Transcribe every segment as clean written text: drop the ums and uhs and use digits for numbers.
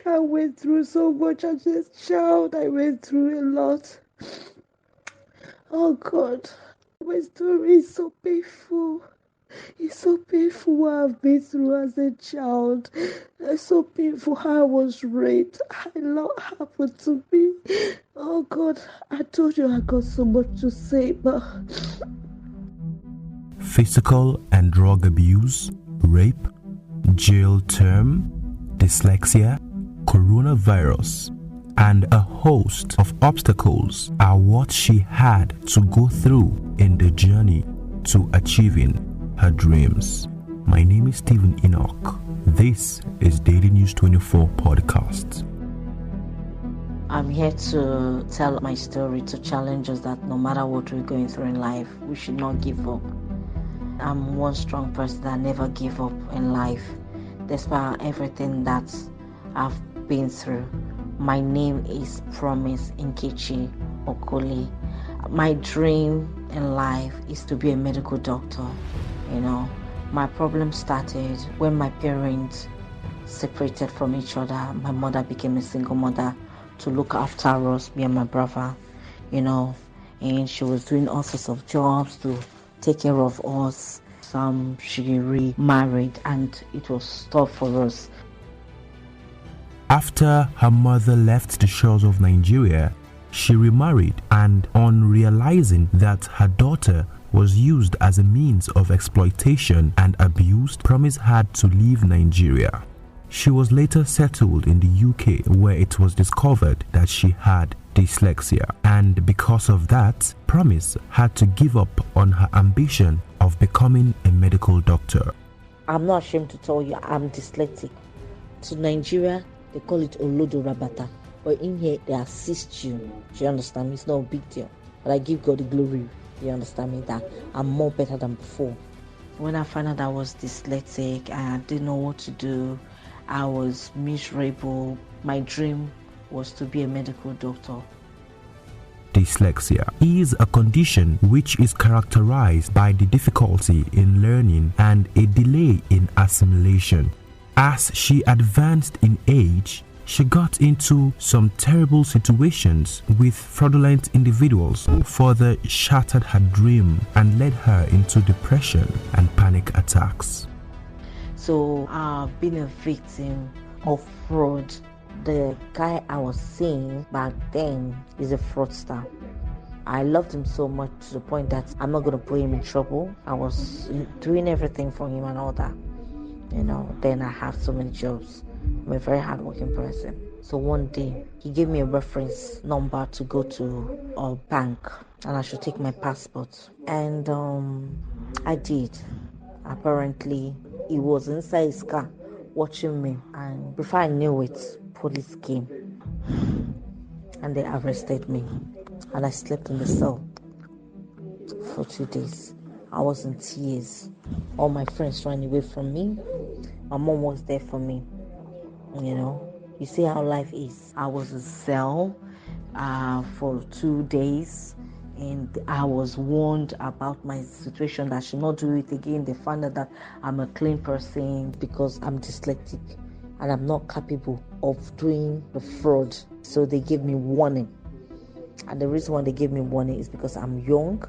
I went through so much as a child. I went through a lot. Oh God, my story is so painful. It's so painful what I've been through as a child. It's so painful how I was raped. A lot happened to me. Oh God, I told you I got so much to say, but Physical and drug abuse, rape, jail term, dyslexia, coronavirus, and a host of obstacles are what she had to go through in the journey to achieving her dreams. My name is Stephen Enoch. This is Daily News 24 podcast. I'm here to tell my story, to challenge us that no matter what we're going through in life, we should not give up. I'm one strong person that never give up in life, despite everything that I've been through. My name is Promise Nkechi Okoli. My dream in life is to be a medical doctor. My problem started when my parents separated from each other. My mother became a single mother to look after us, me and my brother, and she was doing all sorts of jobs to take care of us. She remarried and it was tough for us. After her mother left the shores of Nigeria, she remarried, and on realizing that her daughter was used as a means of exploitation and abused, Promise had to leave Nigeria. She was later settled in the UK, where it was discovered that she had dyslexia, and because of that, Promise had to give up on her ambition of becoming a medical doctor. I'm not ashamed to tell you I'm dyslexic. To Nigeria, they call it Olodo Rabata, but in here they assist you. Do you understand me? It's not a big deal, but I give God the glory. You understand me? That I'm more better than before. When I found out I was dyslexic, I didn't know what to do. I was miserable. My dream was to be a medical doctor. Dyslexia is a condition which is characterized by the difficulty in learning and a delay in assimilation. As she advanced in age, she got into some terrible situations with fraudulent individuals who further shattered her dream and led her into depression and panic attacks. So I've been a victim of fraud. The guy I was seeing back then is a fraudster. I loved him so much to the point that I'm not going to put him in trouble. I was doing everything for him and all that. Then I have so many jobs. I'm a very hardworking person. So one day, he gave me a reference number to go to a bank and I should take my passport. And I did. Apparently, he was inside his car watching me. And before I knew it, police came and they arrested me. And I slept in the cell for 2 days. I was in tears. All my friends ran away from me. My mom was there for me. You see how life is. I was in cell for 2 days, and I was warned about my situation that I should not do it again. They found out that I'm a clean person because I'm dyslexic and I'm not capable of doing the fraud. So they gave me warning. And the reason why they gave me warning is because I'm young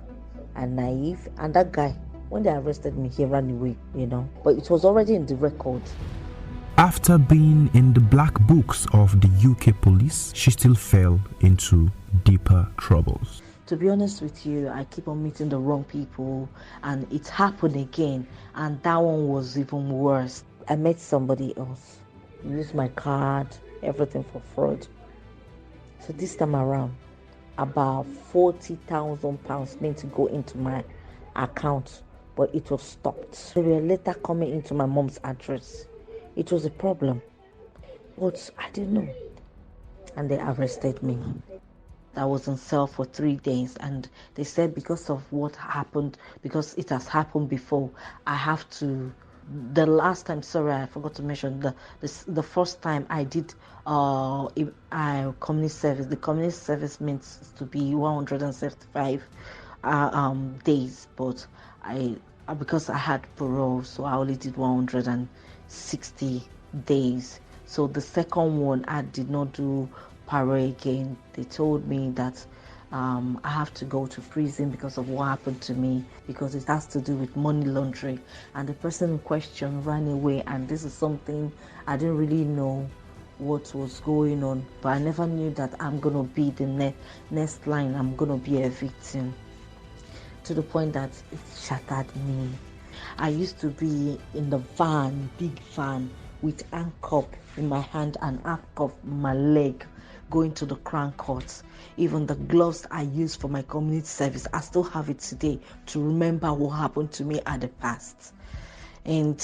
and naive. And that guy, when they arrested me, he ran away, But it was already in the record. After being in the black books of the UK police, she still fell into deeper troubles. To be honest with you, I keep on meeting the wrong people, and it happened again, and that one was even worse. I met somebody else, used my card, everything for fraud. So this time around, about £40,000 meant to go into my account, but it was stopped. They were later coming into my mom's address. It was a problem, but I didn't know. And they arrested me. I was in cell for 3 days, and they said because of what happened, because it has happened before, I have to. The last time, sorry, I forgot to mention, the first time I did community service. The community service meant to be 175 days, but because I had parole, so I only did 160 days. So the second one, I did not do parole again. They told me that I have to go to prison because of what happened to me, because it has to do with money laundering. And the person in question ran away, and this is something I didn't really know what was going on, but I never knew that I'm gonna be the next line. I'm gonna be a victim, to the point that it shattered me. I used to be in the van, big van, with handcuff in my hand and handcuff in my leg, going to the Crown Court. Even the gloves I used for my community service, I still have it today to remember what happened to me at the past. And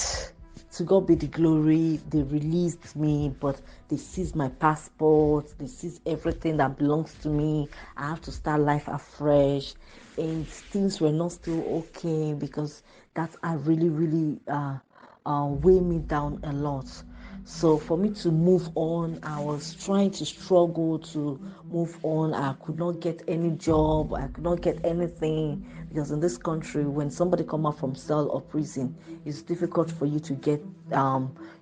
to God be the glory, they released me, but they seized my passport, they seized everything that belongs to me. I have to start life afresh, and things were not still okay, because that had really weighed me down a lot. So for me to move on, I was trying to struggle to move on. I could not get any job. I could not get anything, because in this country, when somebody come out from cell or prison, it's difficult for you to get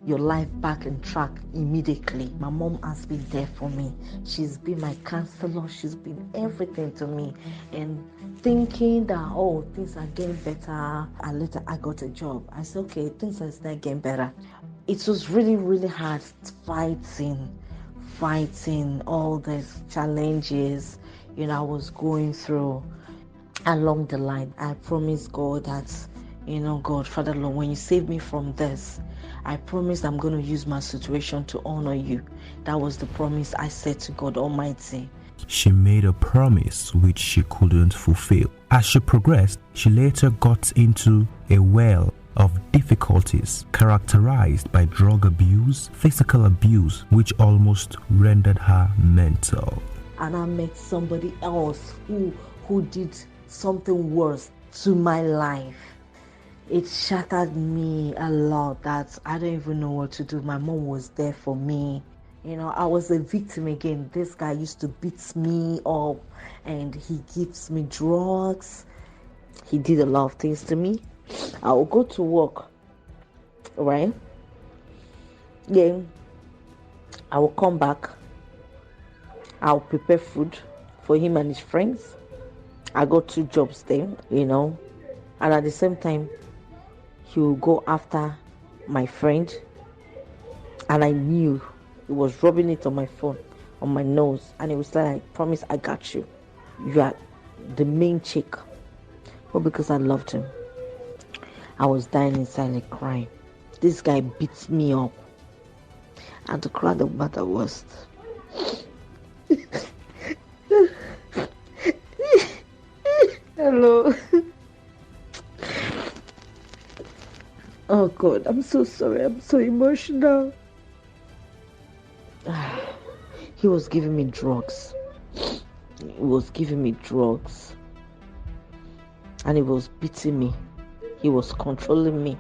your life back in track immediately. My mom has been there for me. She's been my counselor. She's been everything to me. And thinking that, oh, things are getting better, and later I got a job. I said, okay, things are not getting better. It was really hard fighting all these challenges, I was going through. Along the line, I promised God that, God, Father Lord, when you save me from this, I promise I'm going to use my situation to honor you. That was the promise I said to God Almighty. She made a promise which she couldn't fulfill. As she progressed, she later got into a well of difficulties characterized by drug abuse, physical abuse, which almost rendered her mental. And I met somebody else who did something worse to my life. It shattered me a lot, that I don't even know what to do. My mom was there for me. I was a victim again. This guy used to beat me up, and he gives me drugs. He did a lot of things to me. I will go to work, right? Yeah. I will come back. I'll prepare food for him and his friends. I got 2 jobs there, and at the same time, he will go after my friend, and I knew he was rubbing it on my phone, on my nose, and he was like, promise, I got you. You are the main chick. But because I loved him, I was dying inside like crying. This guy beats me up, and the cry the matter was, hello. Oh God, I'm so sorry. I'm so emotional. He was giving me drugs. And he was beating me. He was controlling me.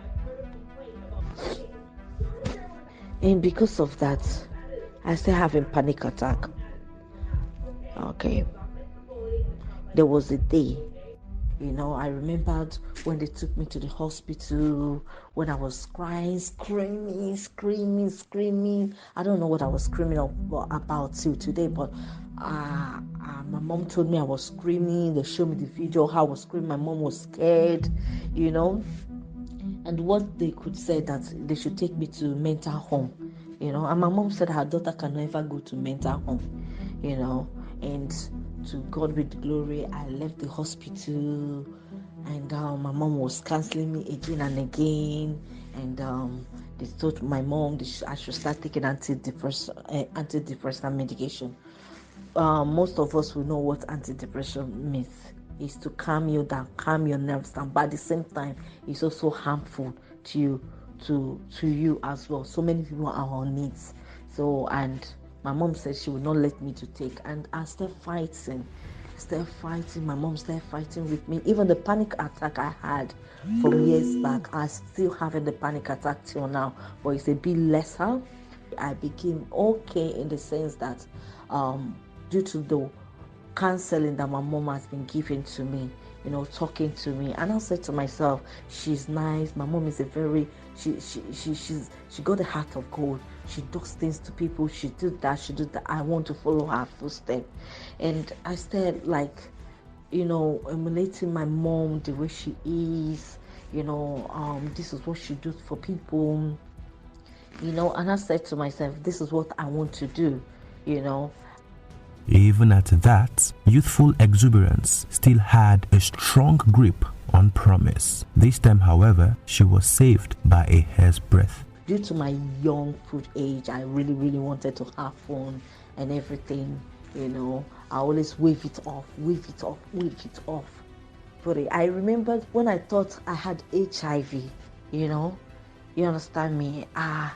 And because of that, I started having panic attack. Okay. There was a day, I remembered when they took me to the hospital, when I was crying, screaming. I don't know what I was screaming about till today, but my mom told me I was screaming. They showed me the video, how I was screaming. My mom was scared, and what they could say that they should take me to mental home, and my mom said her daughter can never go to mental home, and to God be the glory, I left the hospital, and my mom was counseling me again and again, and they told my mom I should start taking antidepressant medication. Most of us will know what antidepressant means. Is to calm you down, calm your nerves down, but at the same time, it's also harmful to you, to you as well. So many people are on it. So, and my mom said she would not let me to take, and I started fighting. My mom started fighting with me. Even the panic attack I had from years back, I still having the panic attack till now, but it's a bit lesser. I became okay in the sense that due to the counseling that my mom has been giving to me, talking to me, and I said to myself, she's nice. My mom is a very She got a heart of gold. She does things to people. She did that. She did that. I want to follow her footsteps. And I started like, emulating my mom the way she is. This is what she does for people. And I said to myself, this is what I want to do. Even at that, youthful exuberance still had a strong grip on Promise. This time, however, she was saved by a hair's breadth. Due to my young food age, I really, really wanted to have fun and everything. I always wave it off. But I remembered when I thought I had HIV, you understand me? I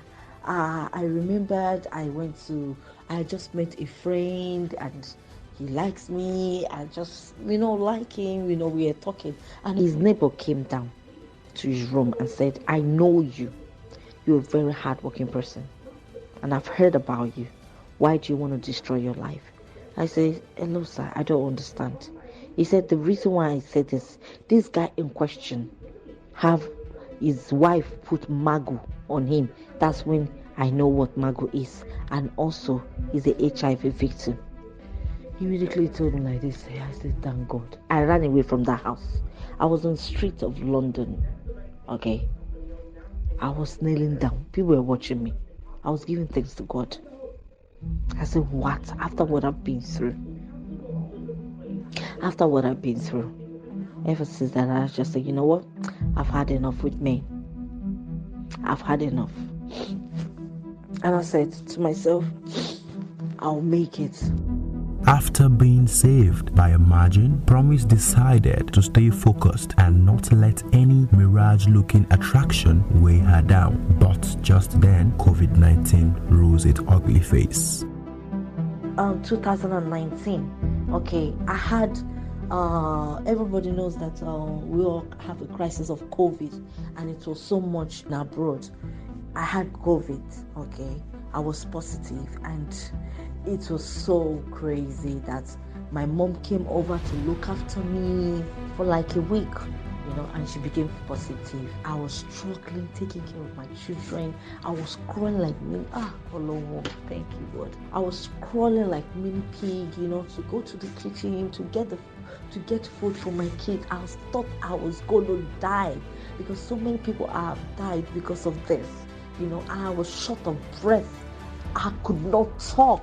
remembered I just met a friend and he likes me. I just, like him, we were talking. And his neighbor came down to his room and said, I know you. You're a very hardworking person. And I've heard about you. Why do you want to destroy your life? I said, hello, sir, I don't understand. He said, the reason why I said this guy in question have his wife put Magu on him. That's when I know what Magu is. And also, he's a HIV victim. He immediately told me like this. I said, thank God. I ran away from that house. I was on the street of London. Okay. I was kneeling down. People were watching me. I was giving thanks to God. I said, what? After what I've been through. Ever since that, I just said, you know what? I've had enough with men. I've had enough. And I said to myself, I'll make it. After being saved by a margin, Promise decided to stay focused and not let any mirage-looking attraction weigh her down. But just then, COVID-19 rose its ugly face. 2019, okay, I had, everybody knows that we all have a crisis of COVID, and it was so much abroad. I had COVID, okay, I was positive, and it was so crazy that my mom came over to look after me for like a week, and she became positive. I was struggling, taking care of my children. I was crawling like me. Thank you, God. I was crawling like mini pig, to go to the kitchen to get food for my kids. I thought I was going to die because so many people have died because of this, and I was short of breath. I could not talk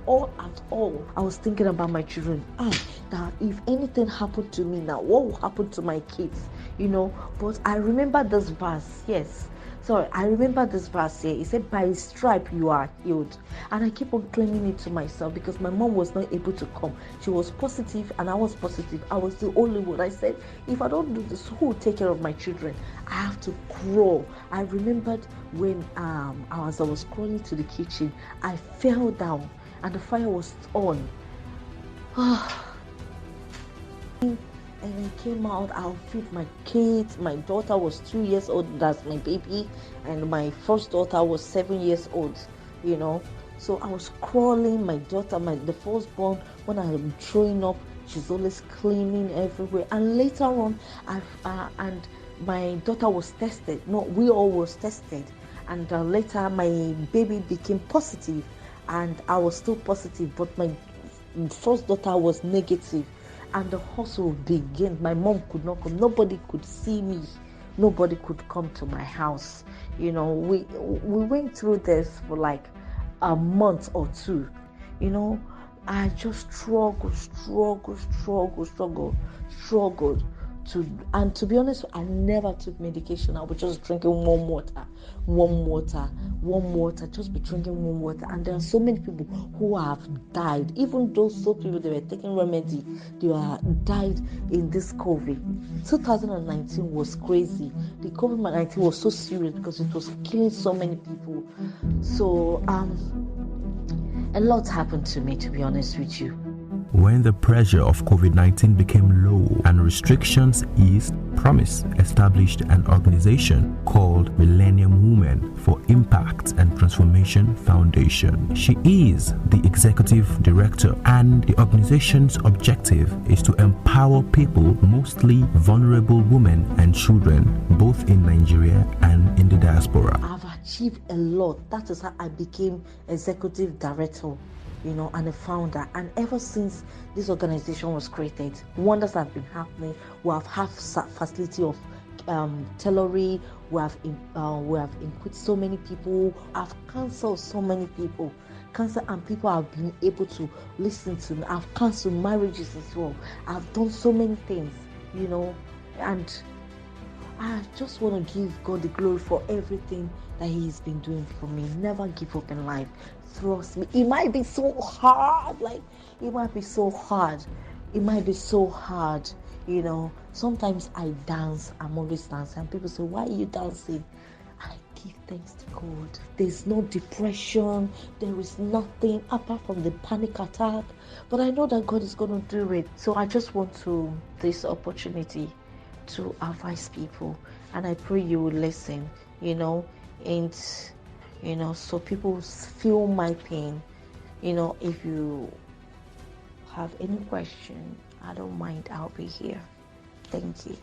at all. I was thinking about my children. Now if anything happened to me now, what will happen to my kids? But I remember this verse. I remember this verse here. It said, by his stripe you are healed. And I keep on claiming it to myself because my mom was not able to come. She was positive and I was positive. I was the only one. I said, if I don't do this, who will take care of my children? I have to crawl. I remembered when as I was crawling to the kitchen, I fell down and the fire was on. And I came out, I'll feed my kids. My daughter was 2 years old, that's my baby, and my first daughter was 7 years old, So I was crawling, my daughter, the firstborn, when I'm throwing up, she's always cleaning everywhere. And later on, and my daughter was tested. No, we all was tested. And later my baby became positive, and I was still positive, but my first daughter was negative. And the hustle began. My mom could not come. Nobody could see me. Nobody could come to my house. We went through this for like a month or two. I just struggled. And to be honest, I never took medication. I was just drinking warm water, just be drinking warm water. And there are so many people who have died. Even those people that were taking remedy, they died in this COVID. 2019 was crazy. The COVID-19 was so serious because it was killing so many people. So a lot happened to me, to be honest with you. When the pressure of COVID-19 became low and restrictions eased, Promise established an organization called Millennium Women for Impact and Transformation Foundation. She is the executive director, and the organization's objective is to empower people, mostly vulnerable women and children, both in Nigeria and in the diaspora. I've achieved a lot. That is how I became executive director, and a founder. And ever since this organization was created, wonders have been happening. We have facility of tailoring. We have included so many people. I've counseled so many people. And people have been able to listen to me. I've counseled marriages as well. I've done so many things, and I just want to give God the glory for everything that He's been doing for me. Never give up in life. Trust me. It might be so hard. It might be so hard. Sometimes I dance. I'm always dancing. And people say, why are you dancing? I give thanks to God. There's no depression. There is nothing apart from the panic attack. But I know that God is going to do it. So I just want this opportunity to advise people, and I pray you will listen, and so people feel my pain. If you have any question, I don't mind, I'll be here. Thank you.